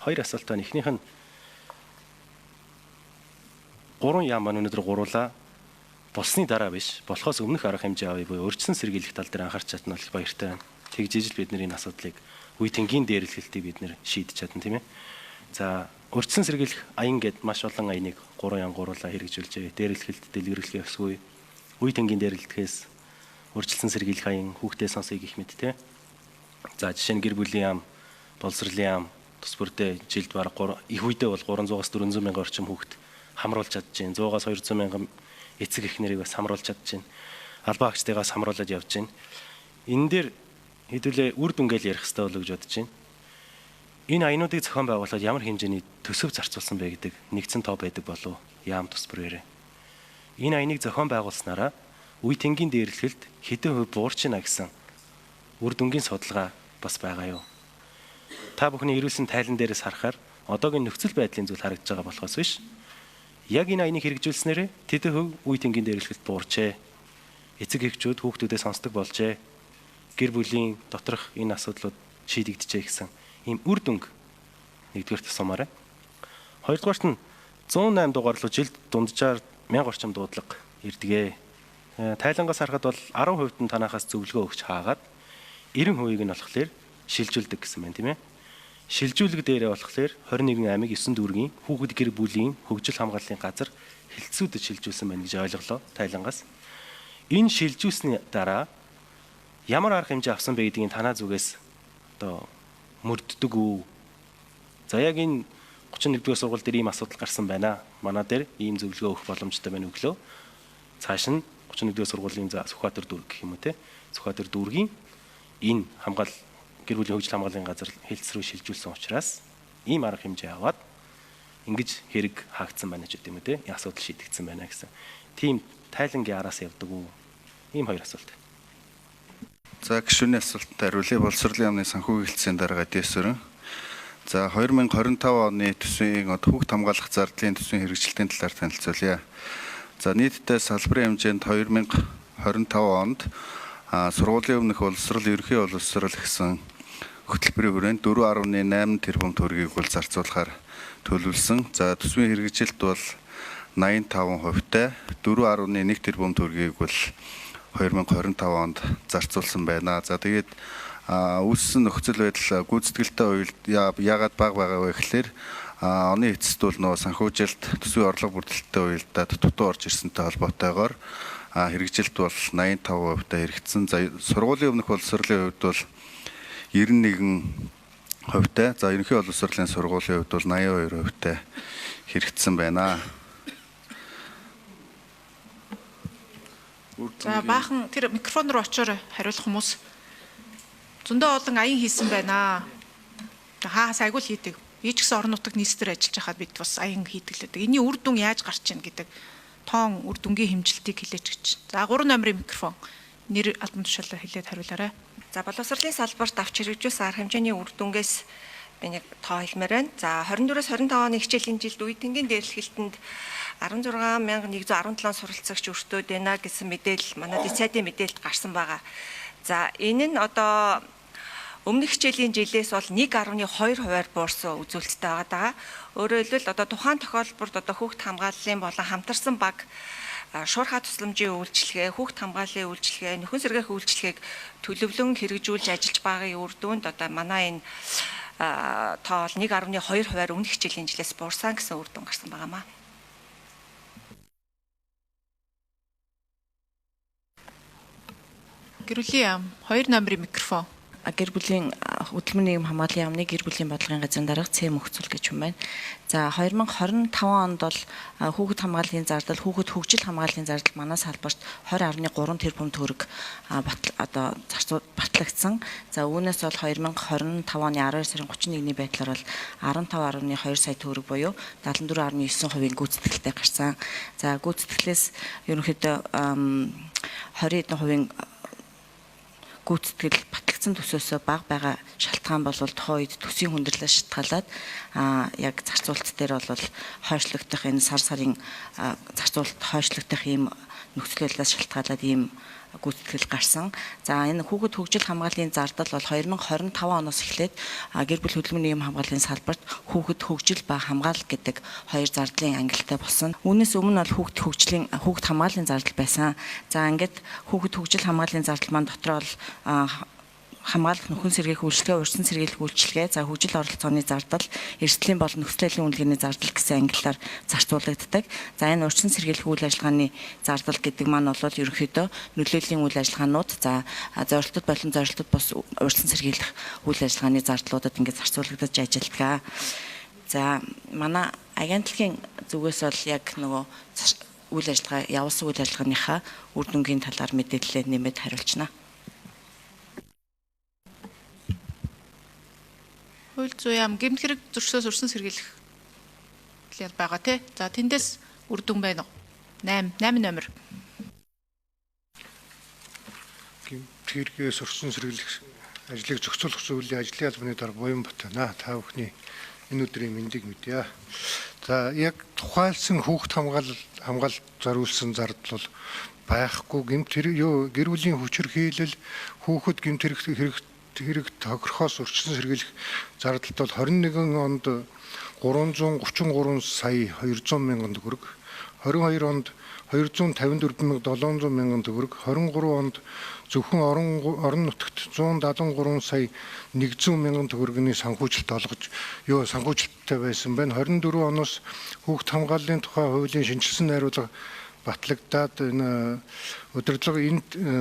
хоёр асуулт байна. Эхнийх нь 3 яам маань өнөөдөр гуруулаа болсны дараа биш, болохоос өмнөх арга хэмжээ авъя буюу урьдчилан сэргийлэх тал дээр анхаарч чадна бол баяртай байна. Тэгжиж л бид нэр энэ асуудлыг үе тэнгийн дээрлэлтийг бид нэр шийдэж чадна тийм ээ. За урьдчилан сэргийлэх аян гэд маш олон аяныг 3 яам гуруулаа хэрэгжүүлжээ. Дээрлэлт, дэлгэрүүлэх ёсгүй. Үе тэнгийн дээрлэлтгээс урьдчилан сэргийлэх аян хүүхдээ сонсъё гэх мэт тийм. За жишээ нь гэр бүлийн яам, боловсролын яам, тус бүрдээ жилд бараг их үедээ бол 300-аас 400 мянган орчим хүүхэд хамруулж чадж байна. 100-аас 200 мянган эцэг эх нарыг бас хамруулж чадж байна. Албан агчдыгаас хамруулад явж байна. Энэ дээр хэдүүлээ үр дүнгээл ярих хэрэгтэй болов гэж бодож байна. Энэ аянуудыг зохион байгуулахад ямар хэмжээний төсөв зарцуулсан бэ гэдэг нэгдсэн тоо байдаг болов яам тус бүрээрээ. Энэ аяныг зохион байгуулснараа үе тэнгийн дээрлэлт хэдэн хувь буурчна гэсэн үр дүнгийн судалгаа бас байгаа юу? Та бүхний ирүүлсэн тайлан дээрээс харахаар одоогийн нөхцөл байдлын зүйл харагдаж байгаа болохоос биш. Яг энэ аяныг хэрэгжүүлснээр тэдэн хувь үе тэнгийн дээрлэлт буурчээ. Эцэг эхчүүд хүүхдүүдээ сонсдог болжээ. Гэр бүлийн доторх энэ асуудлууд шийдэгдэжээ гэсэн ийм үр дүнг нэгдүгээр тусамаарай. Хоёрдугаарт нь 108 дугаарлуу жилд дунджаар 1000 орчим дуудлага ирдэгэ. Тайлангаас харахад бол 10% нь танахаас зөвлөгөө өгч хаагаад 90% нь болохоор шилжүүлдэг гэсэн байна тийм ээ. Шилжүүлэг дээрээ болохоор 21 аймаг 9 дүүргийн хүүхэд гэр бүлийн хөгжил хамгааллын газар хилцүүдэд шилжүүлсэн байна гэж ойлголоо тайлангаас. Энэ шилжүүлсний дараа ямар арга хэмжээ авсан бэ гэдгийг танаа зүгээс одоо мөрддөг үү? За яг энэ 31-р сургууль дээр ийм асуудал гарсан байна. Манай дээр ийм зөвлөгөө өгөх боломжтой байна өглөө. Цааш нь 31-р сургуулийн Сүхбаатар дүүрэг гэх юм уу те. Сүхбаатар дүүргийн энэ гэр бүлийн хөгжил хамгааллын газар хэлтс рүү шилжүүлсэн учраас ийм арга хэмжээ аваад ингэж хэрэг хаагдсан байна ч гэдэг юм үү те. Асуудал шийдэгдсэн байна гэсэн. Тийм тайлангийн араас явдаг уу? Ийм хоёр асуулт. За гишүүний асуултанд хариулъя. Боловсролын яамны санхүүгийн хэлтсийн дарга дэсвэрэн. За 2025 оны төсвийн хүүхд хамгаалах зардлын төсвийн хэрэгжилтийн талаар танилцуулъя. За нийтдээ салбарын хэмжээнд 2025 онд сургуулийн өмнөх боловсрол, ерөнхий боловсрол гэсэн хөтөлбөрийн хүрээнд 4.8 тэрбум төгрөгийг бол зарцуулахаар төлөвлөсөн. За төсвийн хэрэгжилт бол 85%-тай 4.1 тэрбум төгрөгийг бол 2025 онд зарцуулсан байна. За тэгээд үүссэн нөхцөл байдал гүйцэтгэлтэй үед яагаад бага байгаа вэ гэхээр оны эцэст бол нөө санхүүжилт төсвийн орлого бүрдэлттэй уялдаад дутуу орж ирсэнтэй холбоотойгоор хэрэгжилт бол 85%-тай хэрэгжсэн. За сургуулийн өмнөх боловсролын хувьд бол 91%-тай. За ерөнхий боловсролын сургуулийн хувьд бол 82%-тай хэрэгжсэн байна. За баахан тэр микрофон руу очоор хариулах хүмүүс зөндөө олон аян хийсэн байна. Хаас айгуул хийдэг. Би ч гэсэн орон нутагт нийслэлээр ажиллаж байхад бид бас аян хийдэг л дээ. Энийн үр дүн яаж гарч ийн гэдэг тоон үр дүнгийн хэмжилтийг хэлээч гэж. За 3 номерын микрофон нэр албан тушаалаар хэлээд хариулаарай. За боловсролын салбарт авч хэрэгжүүлсэн арга хэмжээний үр дүнгээс би нэг тоо хэлмээр байна. За 24-өөс 25 оны хичээлийн жилд үе тэнгийн дээрлэлтэнд 16,117 суралцагч өртөөд байна гэсэн мэдээлэл манай дэцайдын мэдээлэлд гарсан байгаа. За энэ нь одоо өмнөх хичээлийн жилээс бол 1.2% буурсан үзүүлэлттэй байгаа. Өөрөөр хэлбэл одоо тухайн тохиолдолд одоо хүүхд хамгааллын болон хамтарсан баг шуурхай тусламжийн үйлчилгээ, хүүхд хамгааллын үйлчилгээ, нөхөн сэргээх үйлчилгээг төлөвлөн хэрэгжүүлж ажиллаж байгаагийн үр дүнд одоо манай энэ тоо 1.2% өмнөх хичээлийн жилээс буурсан гэсэн үр дүн гарсан байгаамаа. Гэр бүлийн яам 2 номерын микрофон. Гэр бүлийн хөдөлмөрийн нийгэм хамгааллын яамны гэр бүлийн бодлогын газрын дарга Цэм Мөхцөл гэж хүн байна. За 2025 онд бол хүүхэд хамгааллын зардал, хүүхэд хөгжил хамгааллын зардал манай салбарт 20.3 тэрбум төгрөг одоо батлагдсан. За үүнээс бол 2025 оны 12 сарын 31-ний байдлаар бол 15.2 сая төгрөг буюу 74.9%-ийн гүйцэтгэлтэй гарсан. За гүйцэтгэлээс ерөнхийдөө 20% гүйцэтгэл батлагдсан төсөөсөө бага байгаа шалтгаан бол тухайн үед төсвийн хүндрэлээс шалтгаалаад яг зарцуулалт дээр бол хойшлогдох энэ сарын зарцуулалт хойшлогдох ийм нөхцөл байдлаас шалтгаалаад ийм гүйцэтгэл гарсан. За энэ хүүхэд хөгжил хамгааллын зардал бол 2025 оноос эхлээд гэр бүл хөдөлмөрийн нийгэм хамгааллын салбарт хүүхэд хөгжил ба хамгаалал гэдэг хоёр зардлын ангилалтай болсон. Үүнээс өмнө бол хүүхэд хамгааллын зардал байсан. За ингээд хүүхэд хөгжил хамгааллын зардал маань дотроо бол хамгаалах нөхөн сэргээх үйлчлэгээ, урьдчилан сэргийлэх үйлчлэгээ, за хөгжил оролцооны зардал, эрсдлийн болон нөхцөлийн үнэлгээний зардал гэсэн ангиллаар зарцуулагддаг. За энэ урьдчилан сэргийлэх үйл ажиллагааны зардал гэдэг маань бол ерөнхийдөө нөлөөллийн үйл ажиллагаанууд, за зорилтод болон зорилтод бус урьдчилан сэргийлэх үйл ажиллагааны зардлуудад ингээд зарцуулагдаж ажилладаг. За манай агентлагийн зүгээс бол яг нөгөө үйл ажиллагаа явуулсан үйл ажиллагааныхаа үр дүнгийн талаар мэдээлэлээ нэмээд хариулчихна. Хууль зүйн яам гэмт хэрэг зөрчсөөс урьдчилан сэргийлэх байгаа тий. За тэндээс үр дүн байна уу? 8 номер. Гэмт хэрэгээс урьдчилан сэргийлэх ажлыг зохицуулах зүйлийн ажлын албаны дараа Буянбат байна. Та бүхний энэ өдрийн мэндийг мэдье. За яг тухайлсан хүүхэд хамгаалалт зориулсан зардал бол байхгүй. Гэмт хэрэг гэр бүлийн хүчирхийлэл хүүхэд гэмт хэрэг тохирохоос урьдчилан сэргийлэх зардалт бол 21 онд 333 сая 200 мянган төгрөг, 22 онд 254,700 мянган төгрөг, 23 онд зөвхөн орон нутагт 173 сая 100 мянган төгрөгийн санхүүжилт олгож санхүүжилттэй байсан байна. 24 оноос хүүхэд хамгааллын тухай хуулийн шинжилсэн найруулга батлагдаад энэ удирдлага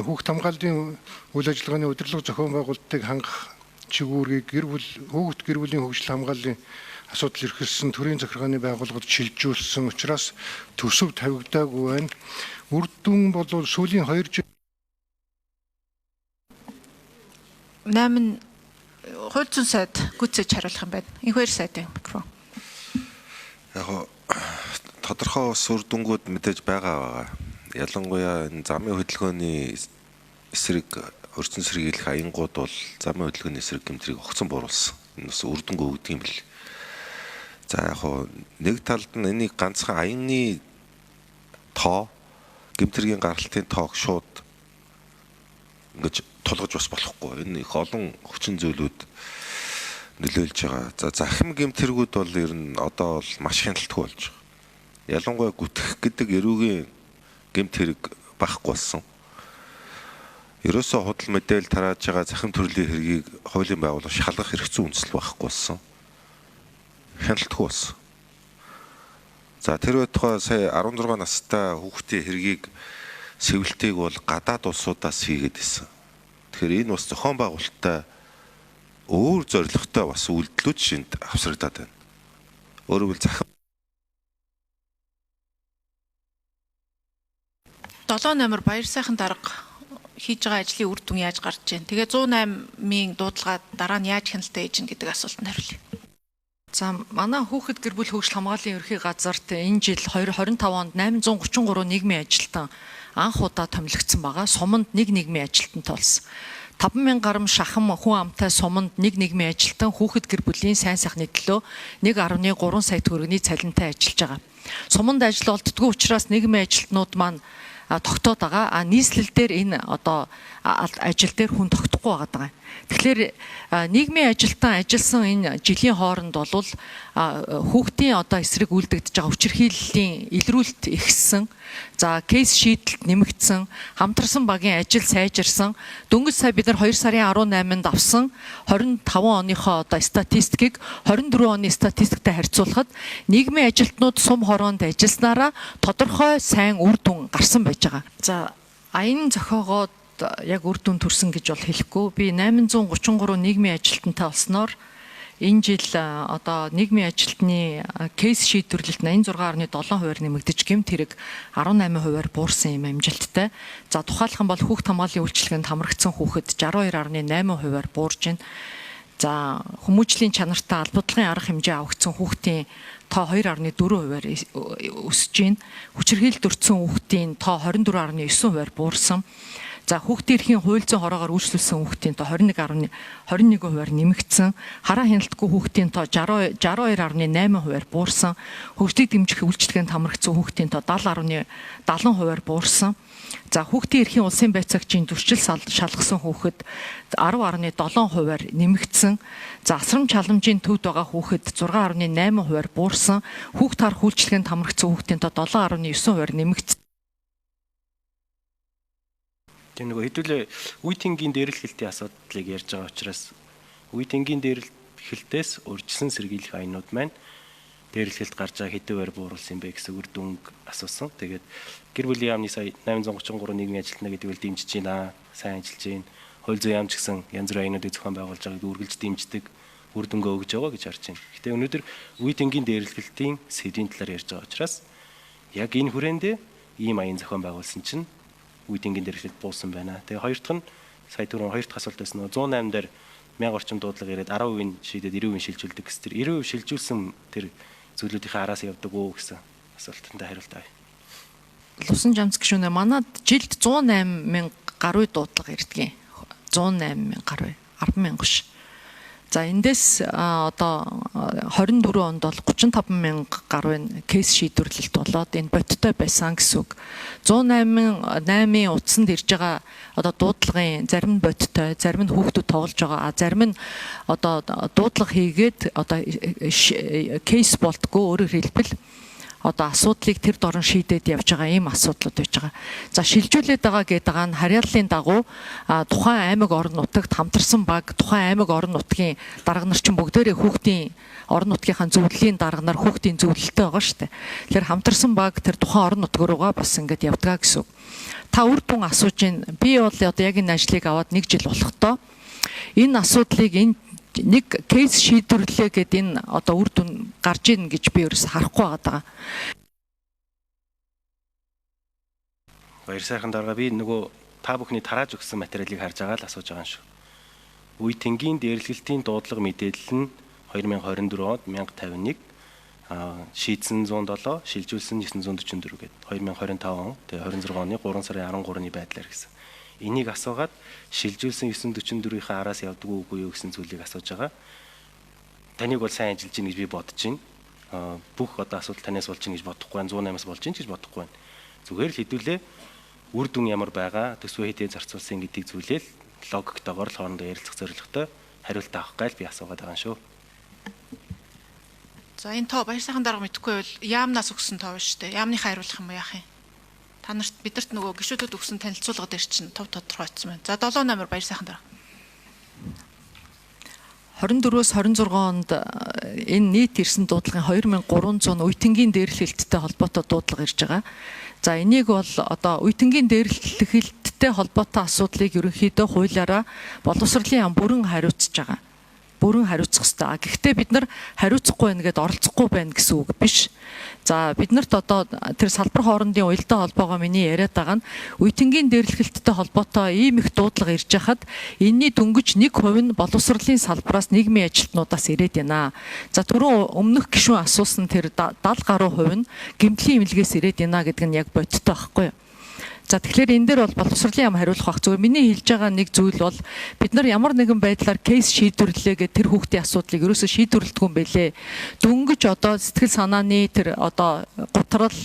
хүүхэд хамгааллын үйл ажиллагааны удирдлага зохион байгуулалтыг хангах чигүүргийг хүүхэд гэр бүлийн хөгжил хамгааллын асуудал эрхэлсэн төрийн захиргааны байгууллагад шилжүүлсэн учраас төсөв тавигдаагүй байна. Үр дүн бол сүүлийн 2 жил 8 хууль зүйн сайд гүйцэж хариулах юм байна. Энэ хоёр сайдын микрофон. Яг тодорхой ус үр дүнгууд мэдээж байгаа. Ялангуяа энэ замын хөдөлгөөний эсрэг урьдчилан сэргийлэх аянгууд бол замын хөдөлгөөний эсрэг гэмтрийг огцон бууруулсан. Энэ бас үр дүнгүй өгдөг юм бэл. За яг нэг талд нь энийг ганцхан аяны тоо, гэмтрийн гаргалтын тоог шууд ингэж тулгаж бас болохгүй. Энэ их олон хүчин зүйлүүд нөлөөлж байгаа. За захим гэмтэргүүд бол ер нь одоо бол маш хяналтгүй болж байгаа. Ялангуяа гүтгэх гэдэг эрүүгийн гэмт хэрэг багхгүй болсон. Ерөөсөө худал мэдээлэл тарааж байгаа захим төрлийн хэргийг хуулийн байгууллага шалгах хэрэгцээ үндэслэл багхгүй болсон. Хяналтгүй болсон. За тэр байтугай сая 16 настай хүүхдийн хэргийг сэвэлтийг бол гадаад улсуудаас хийгээд исэн. Тэгэхээр энэ бас зохион байгуулалттай өөр зорилготой бас үйлдэлүүд шинд авсрагдаад байна. Өөрөөр хэлбэл захим 7 номер баяр сайхан дарга хийж байгаа ажлын үр дүн яаж гарч ийн. Тэгээ 108-ийн дуудлагаа дараа нь яаж хяналттай ээж гэдэг асуултанд хариулъя. За манай хүүхэд гэр бүл хөгжил хамгааллын ерхий газарт энэ жил 2025 онд 833 нийгмийн ажилтан анх удаа томилогдсон байгаа. Суманд нэг нийгмийн ажилтантай болсон. 5,000 гаруй шахам хүн амтай суманд нэг нийгмийн ажилтан хүүхэд гэр бүлийн сайн сайхны төлөө 1.3 сая төгрөгийн цалинтай ажиллаж байгаа. Суманд ажил олддгүй учраас нийгмийн ажилтнууд маань тогтоод байгаа. Нийслэл дээр энэ одоо ажил дээр хүн тогтохгүй байгаа. Тэгэхээр нийгмийн ажилтан ажилласан энэ жилийн хооронд бол хүүхдийн одоо эсрэг үйлдэгдэж байгаа хүчирхийллийн илрүүлэлт ихссэн. За кейс шийдэлт нэмэгдсэн, хамтарсан багийн ажил сайжирсан. Дөнгөж сая бид нар 2 сарын 18-нд авсан 25 оныхоо одоо статистикийг 24 оны статистиктэй харьцуулахад нийгмийн ажилтнууд сум хороонд ажилласнараа тодорхой сайн үр дүн гарсан байж байгаа. За аян зохиогоод яг үр дүн төрсөн гэж бол хэлэхгүй. Би 833 нийгмийн ажилтнтай олсноор энэ жил одоо нийгмийн ажилтны кейс шийдвэрлэлт 86.7% нэмэгдэж гэмт хэрэг 18% буурсан юм амжилттай. За тухайлах юм бол хүүхэд хамгааллын үйлчилгээнд хамрагдсан хүүхэд 62.8% буурж байна. За хүмүүжлийн чанартай албадлагын арга хэмжээ авагдсан хүүхдийн тоо 2.4%-аар өсөж байна. Хүчирхийлэлд өртсөн хүүхдийн тоо 24.9% буурсан. За хүүхдийн эрхийн хууль зүйн хороогоор үйлчлүүлсэн хүүхдийн тоо 21.21%-аар нэмэгдсэн. Хараа хяналтгүй хүүхдийн тоо 62.8%-аар буурсан. Хөгжлийг дэмжих үйлчлэгээнд хамрагдсан хүүхдийн тоо 70.70%-аар буурсан. За хүүхдийн эрхийн улсын байцаагчийн зөрчил шалгасан хүүхэд 10.7%-аар нэмэгдсэн. За асрамж халамжийн төвд байгаа хүүхэд 6.8%-аар буурсан. Хүүхд харах үйлчлэгээнд хамрагдсан хүүхдийн тоо 7.9%-аар нэмэгдсэн. Тэр нөгөө хэдүүлээ үе тэнгийн дээрлэлтийн асуудлыг ярьж байгаа учраас үе тэнгийн дээрлэлтээс урьдчилан сэргийлэх аянууд маань дээрлэлт гарч байгаа хэдүүгээр бууруулсан бэ гэсэн үр дүнг асуусан. Тэгээд гэр бүлийн яамны сая 833 нийгмийн ажилтнаа гэдэг үл дэмжиж байна. Сайн ажиллаж байна. Хууль зүйн яамч гэсэн янз бүрийн аянуудыг зохион байгуулж байгааг үргэлж дэмждэг үр дүнгээ өгж байгаа гэж харж байна. Гэтэ өнөөдөр үе тэнгийн дээрлэлтийн сэдвийн талаар ярьж байгаа учраас яг энэ хүрээндээ ийм аян зохион байгуулсан чинь үе тэнгийн дээрлэлт буусан байна. Тэгээ хоёр дахь нь сая түрүүн хоёр дахь асуултаас нөгөө 108 дээр 1000 орчим дуудлага ирээд 10% шийдээд 90% шилжүүлдэг гэсэн. Тэр 90% шилжүүлсэн тэр зүйлүүдийн араас явдаг уу гэсэн асуултанд хариулт авъя. Лусан жамц гişүнэ манад жилд 108 мянга гаруй дуудлага ирдэг. 108 мянга гаруй 10 мянга биш. За эндээс одоо 24 онд бол 35 мянга гаруй кейс шийдвэрлэлт болоод энэ бодиттой байсан гэсэн үг. 108-ийн утсанд ирж байгаа одоо дуудлагын зарим нь бодиттой, зарим нь хүүхдүүд тоглож байгаа, зарим нь одоо дуудлага хийгээд одоо кейс болтгоо өөрөөр хэлбэл одоо асуудлыг тэр дорн шийдээд явж байгаа ийм асуудлууд байж байгаа. За шилжүүлээд байгаа гэдэг нь харьяаллын дагуу тухайн аймаг орон нутагт хамтарсан баг, тухайн аймаг орон нутгийн дарга нар чинь бүгдээрээ хүүхдийн орон нутгийнхаа зөвлөлийн дарга нар хүүхдийн зөвлөлтөй байгаа шүү дээ. Тэгэхээр хамтарсан баг тэр тухайн орон нутг руугаа бас ингэж явдгаа гэсэн үг. Та үр дүн асууж байна. Би бол одоо яг энэ ажлыг аваад 1 жил болохдоо энэ асуудлыг нэг кейс шийдвэрлэлээ гэд энэ одоо үр дүн гарч ийн гэж би ерөөс харахгүй байгаа. Баяр сайхан дарга би нөгөө та бүхний тарааж өгсөн материалыг харж байгаа л асууж байгаа юм шүү. Үе тэнгийн дээрлэлтийн дуудлага мэдээлэл нь 2024 онд 1051 шийдсэн 107 шилжүүлсэн 944 гээд 2025 он тэгээ 26 оны 3 сарын 13-ны байдлаар гэсэн. Энийг асуугаад шилжүүлсэн 944-ийн араас явдаг үгүй юу гэсэн зүйлийг асууж байгаа. Таныг бол сайн ажиллаж гин гэж би бодож байна. Бүх одоо асуудал танаас болж гин гэж бодохгүй байна. 108-аас болж гин гэж бодохгүй байна. Зүгээр л хэдүүлээ үр дүн ямар байгаа, төсвөө хэдийн зарцуулсан гэдгийг зүйлээл логиктойгоор л хоорондоо ярилцах зорилготой хариулт авах гал би асуугаад байгаа шүү. За энэ тоо баяр сайхан дарга мэдхгүй бол яамнаас өгсөн тоо шүү дээ. Яамныхаа хариулах юм яах юм? Та нарт бидэрт нөгөө гишүүдүүд өгсөн танилцуулга дээр чинь төв тодорхойлцсон байна. За 7 номер баяр сайхан дарга. 24-өөс 26 онд энэ нийт ирсэн дуудлагын 2300 үе тэнгийн дээрлэлттэй холбоотой дуудлага ирж байгаа. За энийг бол одоо үе тэнгийн дээрлэлттэй холбоотой асуудлыг ерөнхийдөө хуулиараа боловсролын яам бүрэн хариуцж байгаа. Бүрэн хариуцах ёстой. Гэхдээ бид нар хариуцахгүй байна гэдээ оролцохгүй байна гэсэн үг биш. За биднэрт одоо тэр салбар хоорондын уялдаа холбоогоо миний яриад байгаа нь үе тэнгийн дээрлэлттэй холбоотой ийм их дуудлага ирж хахад энэний дөнгөж 1% нь боловсролын салбараас нийгмийн ажилтнуудаас ирээд байна. За түрүүн өмнөх гишүүн асуусан тэр 70 гаруй хувь нь гэмтлийн эмнэлгээс ирээд байна гэдэг нь яг бодиттой байхгүй юу? За тэгэхээр энэ дээр бол боловсролын яам хариулах бах зүгээр миний хэлж байгаа нэг зүйл бол бид нар ямар нэгэн байдлаар кейс шийдвэрлэлээ гэдэг тэр хүүхдийн асуудлыг ерөөсөө шийдвэрлэдэггүй юм байлээ. Дөнгөж одоо сэтгэл санааны тэр одоо гутрал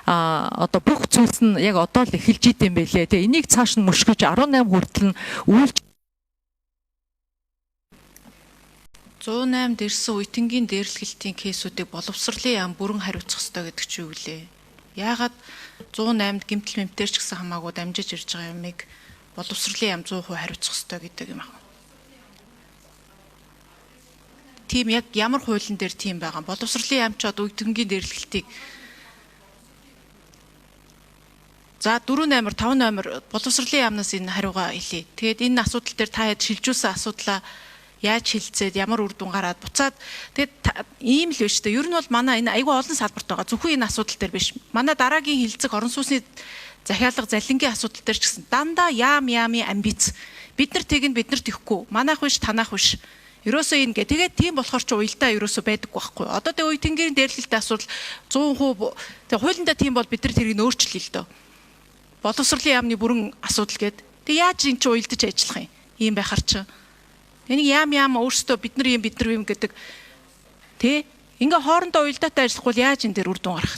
одоо бүх зүйлс нь яг одоо л эхэлж идэм байлээ. Тэгээ энийг цааш нь мөшгөж 18 хүртэл нь үйлч 108 дэрсэн үе тэнгийн дээрлэлтийн кейсүүдийг боловсролын яам бүрэн хариуцах ёстой гэдэг чи юу вэ? Яагаад 108-д гэмтэл мэмтэр ч гэсэн хамаагүй дамжиж ирж байгаа юмыг боловсролын яам 100% хариуцах ёстой гэдэг юм аа. Тийм яг ямар хуулийн дээр тийм байгаа. Боловсролын яам ч одоо үе тэнгийн дээрлэлтийг за 4 номер 5 номер боловсролын яамнаас энэ хариугаа хэлье. Тэгээд энэ асуудал дээр та хэд шилжүүлсэн асуудлаа яаж хилцээд ямар үр дүн гараад буцаад тэгээд ийм л биш үү. Ер нь бол манай энэ айгүй олон салбарт байгаа. Зөвхөн энэ асуудал дээр биш. Манай дараагийн хилцэг орон сууцны захиалга залингийн асуудал дээр ч гэсэн дандаа яамын амбиц. Бид нар тэг нь бид нарт ихгүй. Манайх биш, танайх биш. Ерөөсөө ингэ. Тэгээд тийм болохоор ч уялдаа ерөөсөө байдаг байхгүй. Одоо тэг үе тэнгэрийн дээрлэлттэй асуудал 100% тэг хуулиндаа тийм бол бид нар тэрийг өөрчлөе л дөө. боловсролын яамны бүрэн асуудал гээд. Тэг яаж эн чинь уялдаж ажиллах юм? Ийм байхаар чи. Энийг яам өөрсдөө бид нар юм гэдэг. Тэ? Ингээ хоорондоо уялдаатай ажиллахгүй яаж энэ дээр үр дүн гарах?